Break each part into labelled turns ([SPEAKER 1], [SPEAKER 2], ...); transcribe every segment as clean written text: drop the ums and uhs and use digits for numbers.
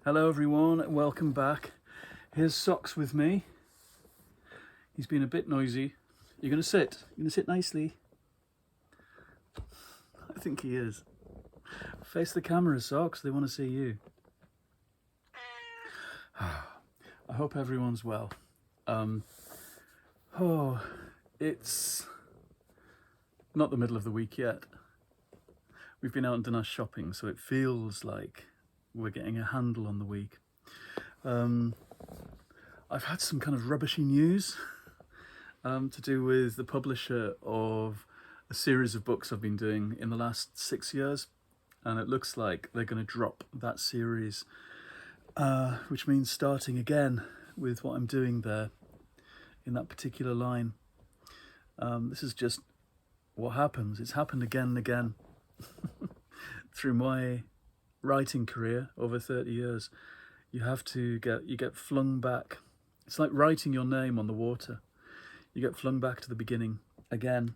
[SPEAKER 1] Hello everyone, welcome back. Here's Socks with me. He's been a bit noisy. You're gonna sit? You're gonna sit nicely? I think he is. Face the camera, Socks, they want to see you. I hope everyone's well. It's not the middle of the week yet. We've been out and done our shopping, so it feels like we're getting a handle on the week. I've had some kind of rubbishy news to do with the publisher of a series of books I've been doing in the last 6 years, and it looks like they're going to drop that series, which means starting again with what I'm doing there in that particular line. This is just what happens. It's happened again and again through my writing career over 30 years. You get flung back. It's like writing your name on the water. You get flung back to the beginning again,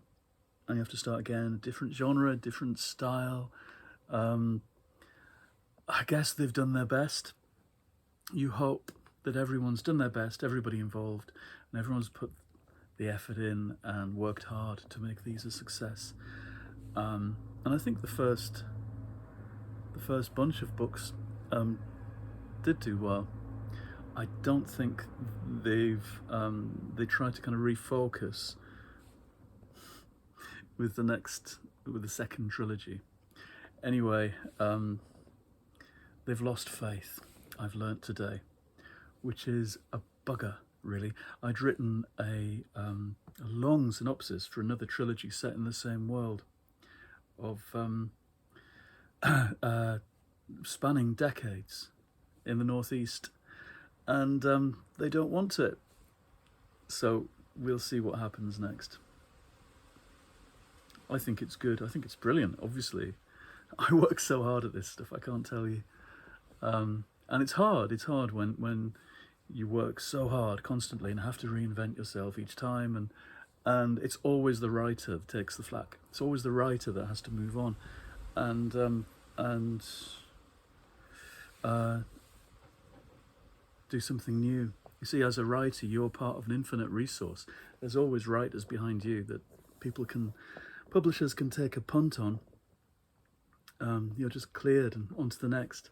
[SPEAKER 1] and you have to start again. A different genre, different style. I guess they've done their best. You hope that everyone's done their best, everybody involved, and everyone's put the effort in and worked hard to make these a success. And I think the first bunch of books did do well. I don't think they tried to kind of refocus with the second trilogy. Anyway, they've lost faith, I've learnt today, which is a bugger, really. I'd written a long synopsis for another trilogy set in the same world of spanning decades in the Northeast, and they don't want it. So we'll see what happens next. I think it's good. I think it's brilliant, obviously. I work so hard at this stuff, I can't tell you. And it's hard. It's hard when you work so hard constantly and have to reinvent yourself each time, and it's always the writer that takes the flak. It's always the writer that has to move on and do something new. You see, as a writer, you're part of an infinite resource. There's always writers behind you that publishers can take a punt on. You're just cleared and on to the next,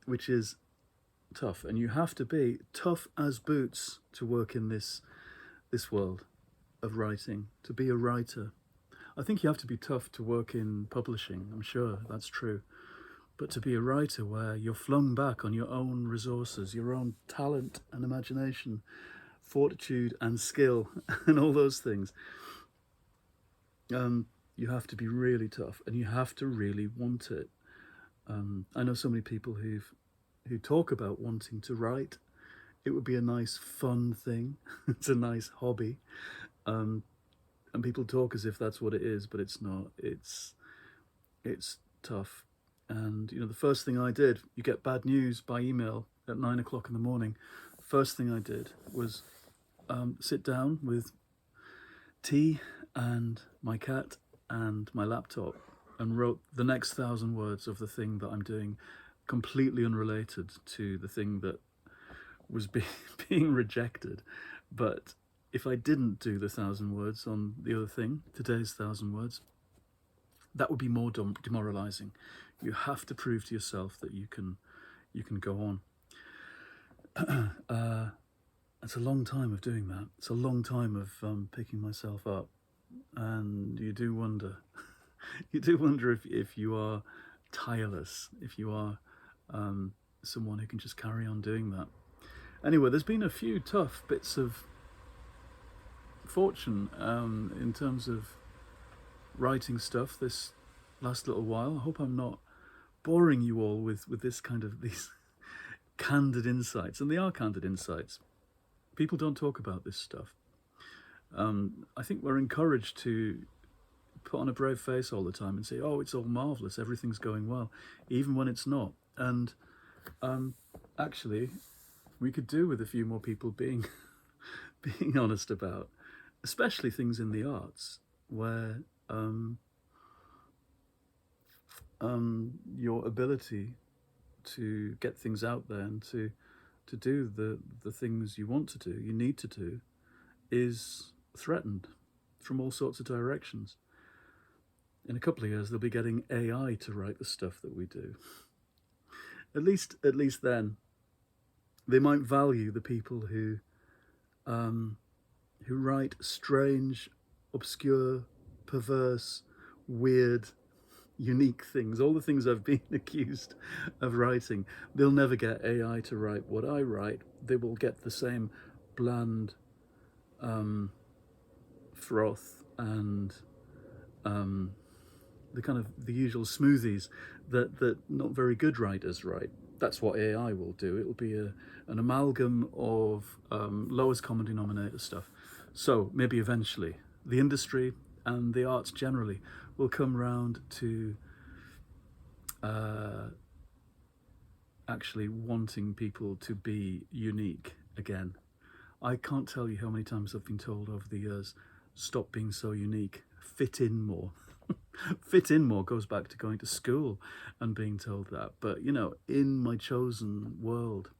[SPEAKER 1] which is tough. And you have to be tough as boots to work in this world of writing, to be a writer. I think you have to be tough to work in publishing, I'm sure that's true. But to be a writer where you're flung back on your own resources, your own talent and imagination, fortitude and skill, and all those things, you have to be really tough, and you have to really want it. I know so many people who talk about wanting to write. It would be a nice, fun thing. It's a nice hobby. And people talk as if that's what it is, but it's not. It's tough. And the first thing I did, you get bad news by email at 9 o'clock in the morning. First thing I did was sit down with tea and my cat and my laptop and wrote the next 1,000 words of the thing that I'm doing, completely unrelated to the thing that was being rejected. But if I didn't do the 1,000 words on the other thing, today's 1,000 words, that would be more demoralizing. You have to prove to yourself that you can go on. It's a long time of doing that. It's a long time of picking myself up, and you do wonder. You do wonder if you are tireless, if you are someone who can just carry on doing that. Anyway, there's been a few tough bits of fortune in terms of writing stuff this last little while. I hope I'm not boring you all with this kind of these candid insights, and they are candid insights. People don't talk about this stuff. I think we're encouraged to put on a brave face all the time and say, oh, it's all marvellous, everything's going well, even when it's not. And actually, we could do with a few more people being honest about, especially things in the arts, where your ability to get things out there and to do the things you want to do, you need to do, is threatened from all sorts of directions. In a couple of years, they'll be getting AI to write the stuff that we do. At least then, they might value the people who write strange, obscure, perverse, weird, unique things. All the things I've been accused of writing. They'll never get AI to write what I write. They will get the same bland froth and the usual smoothies that not very good writers write. That's what AI will do. It will be an amalgam of lowest common denominator stuff. So maybe eventually the industry and the arts generally will come round to actually wanting people to be unique again. I can't tell you how many times I've been told over the years, stop being so unique, fit in more. Fit in more goes back to going to school and being told that. But, you know, in my chosen world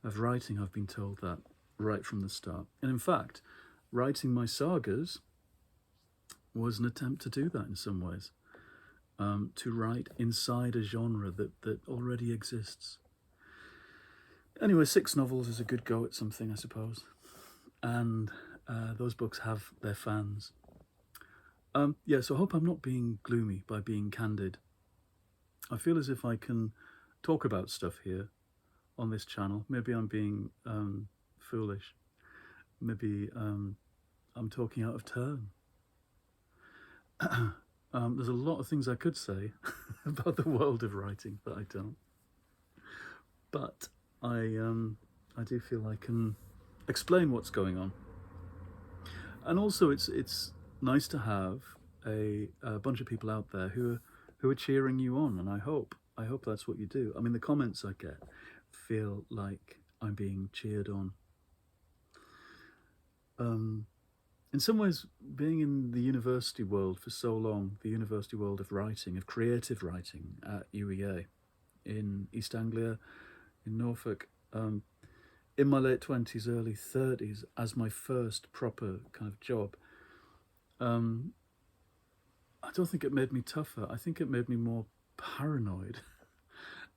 [SPEAKER 1] of writing, I've been told that right from the start. And in fact, writing my sagas was an attempt to do that in some ways, to write inside a genre that already exists. Anyway, 6 novels is a good go at something, I suppose. And those books have their fans. So I hope I'm not being gloomy by being candid. I feel as if I can talk about stuff here on this channel. Maybe I'm being foolish. Maybe I'm talking out of turn. There's a lot of things I could say about the world of writing that I don't. But I do feel I can explain what's going on. And also it's nice to have a bunch of people out there who are cheering you on, and I hope that's what you do. I mean, the comments I get feel like I'm being cheered on. In some ways, being in the university world for so long, the university world of writing, of creative writing at UEA in East Anglia, in Norfolk, in my late 20s, early 30s, as my first proper kind of job, I don't think it made me tougher. I think it made me more paranoid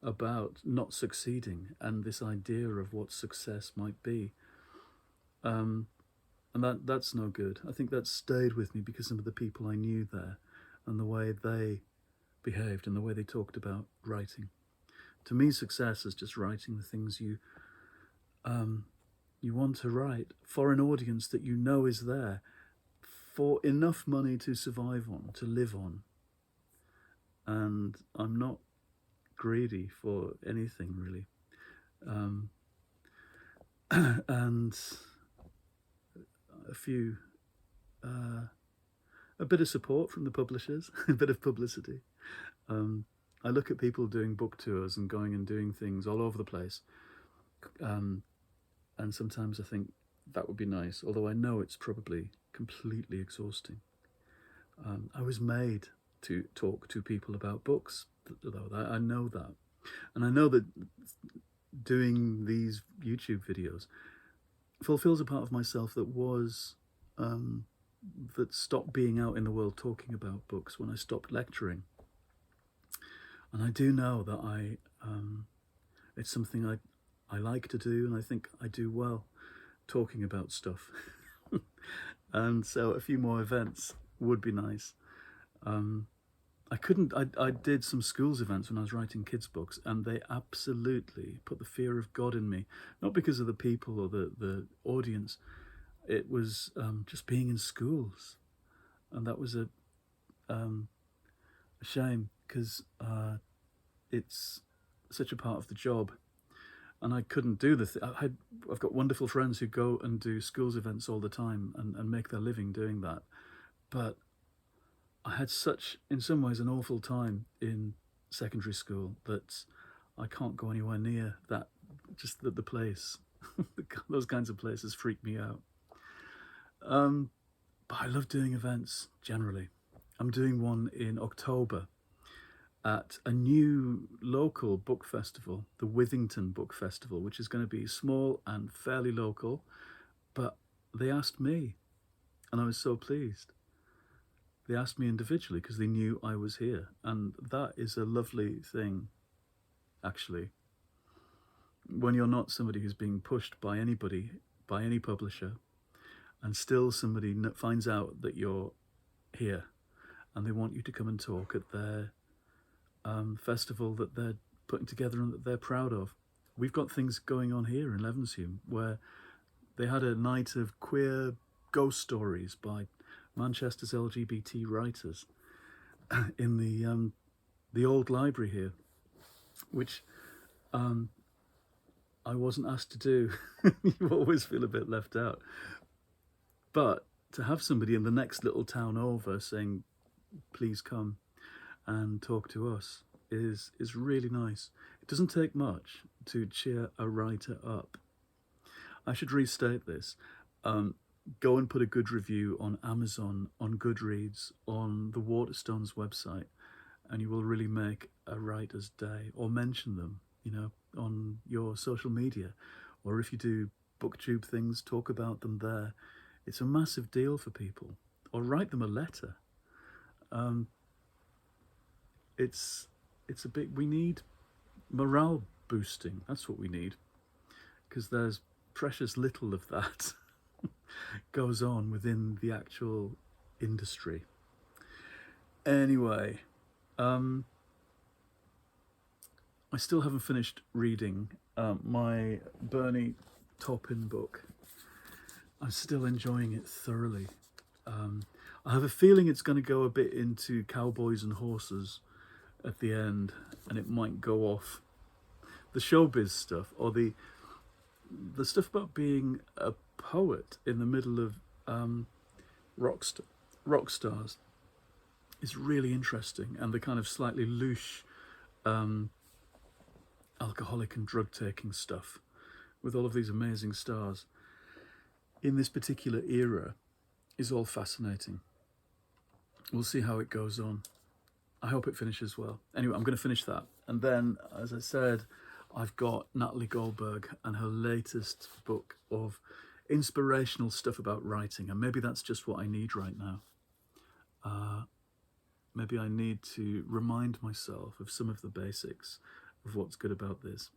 [SPEAKER 1] about not succeeding and this idea of what success might be. And that's no good. I think that stayed with me because some of the people I knew there and the way they behaved and the way they talked about writing. To me, success is just writing the things you want to write for an audience that you know is there, for enough money to survive on, to live on. And I'm not greedy for anything, really. And a bit of support from the publishers, a bit of publicity. I look at people doing book tours and going and doing things all over the place. And sometimes I think that would be nice, although I know it's probably completely exhausting. I was made to talk to people about books, though. I know that. And I know that doing these YouTube videos fulfills a part of myself that was, that stopped being out in the world talking about books when I stopped lecturing. And I do know that it's something I like to do, and I think I do well talking about stuff. And so a few more events would be nice. I did some schools events when I was writing kids' books, and they absolutely put the fear of God in me. Not because of the people or the audience. It was just being in schools. And that was a shame, because it's such a part of the job. And I couldn't do I've got wonderful friends who go and do schools events all the time and make their living doing that. But I had such, in some ways, an awful time in secondary school that I can't go anywhere near that. Just the place, those kinds of places freak me out. But I love doing events generally. I'm doing one in October at a new local book festival, the Withington Book Festival, which is going to be small and fairly local. But they asked me, and I was so pleased. They asked me individually because they knew I was here, and that is a lovely thing, actually. When you're not somebody who's being pushed by anybody, by any publisher, and still somebody finds out that you're here and they want you to come and talk at their festival that they're putting together and that they're proud of. We've got things going on here in Levenshulme where they had a night of queer ghost stories by Manchester's LGBT writers in the old library here, which I wasn't asked to do. You always feel a bit left out. But to have somebody in the next little town over saying, please come and talk to us is really nice. It doesn't take much to cheer a writer up. I should restate this. Go and put a good review on Amazon, on Goodreads, on the Waterstones website, and you will really make a writer's day. Or mention them, on your social media. Or if you do booktube things, talk about them there. It's a massive deal for people. Or write them a letter. It's a bit, we need morale boosting. That's what we need. Because there's precious little of that goes on within the actual industry. Anyway, I still haven't finished reading my Bernie Taupin book. I'm still enjoying it thoroughly. I have a feeling it's going to go a bit into cowboys and horses at the end, and it might go off the showbiz stuff, or the stuff about being a poet in the middle of rock stars is really interesting, and the kind of slightly louche alcoholic and drug taking stuff with all of these amazing stars in this particular era is all fascinating. We'll see how it goes on. I hope it finishes well. Anyway, I'm going to finish that. And then, as I said, I've got Natalie Goldberg and her latest book of inspirational stuff about writing. And maybe that's just what I need right now. Maybe I need to remind myself of some of the basics of what's good about this.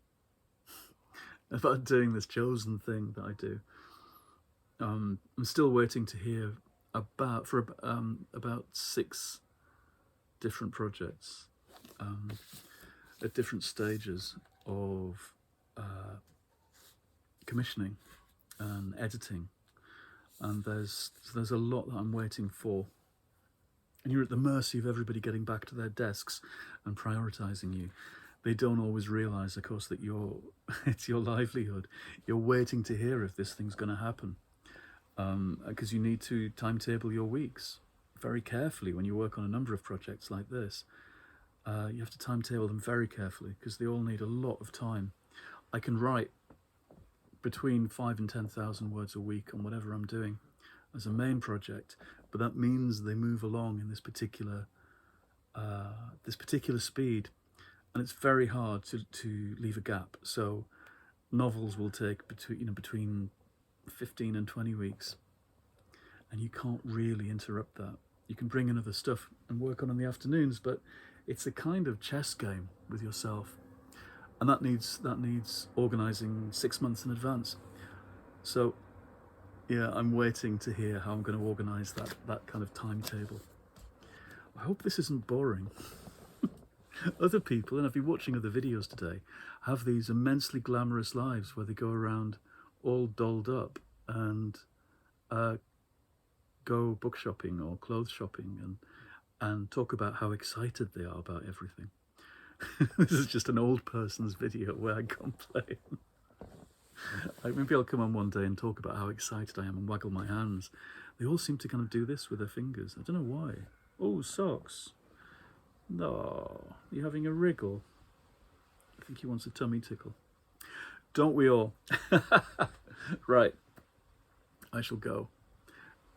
[SPEAKER 1] About doing this chosen thing that I do. I'm still waiting to hear about 6 different projects at different stages of commissioning and editing, and there's a lot that I'm waiting for, and you're at the mercy of everybody getting back to their desks and prioritizing you. They don't always realize, of course, that it's your livelihood. You're waiting to hear if this thing's going to happen, because you need to timetable your weeks very carefully when you work on a number of projects like this. You have to timetable them very carefully because they all need a lot of time. I can write between 5,000 and 10,000 words a week on whatever I'm doing as a main project, but that means they move along in this particular speed, and it's very hard to leave a gap. So novels will take between 15 and 20 weeks, and you can't really interrupt that. You can bring in other stuff and work on in the afternoons, but it's a kind of chess game with yourself, and that needs organising 6 months in advance. So yeah, I'm waiting to hear how I'm going to organise that kind of timetable. I hope this isn't boring. Other people, and I've been watching other videos today, have these immensely glamorous lives where they go around all dolled up and go book shopping or clothes shopping and talk about how excited they are about everything. This is just an old person's video where I complain. Maybe I'll come on one day and talk about how excited I am and waggle my hands. They all seem to kind of do this with their fingers. I don't know why. Oh, socks. No, you're having a wriggle. I think he wants a tummy tickle. Don't we all? Right, I shall go.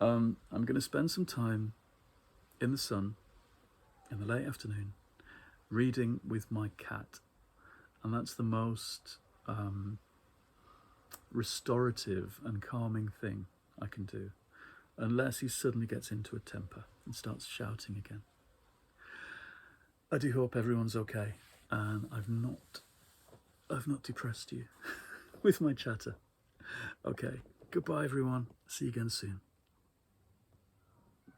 [SPEAKER 1] I'm going to spend some time in the sun in the late afternoon, reading with my cat. And that's the most restorative and calming thing I can do, unless he suddenly gets into a temper and starts shouting again. I do hope everyone's okay, and I've not depressed you with my chatter. Okay, goodbye everyone. See you again soon.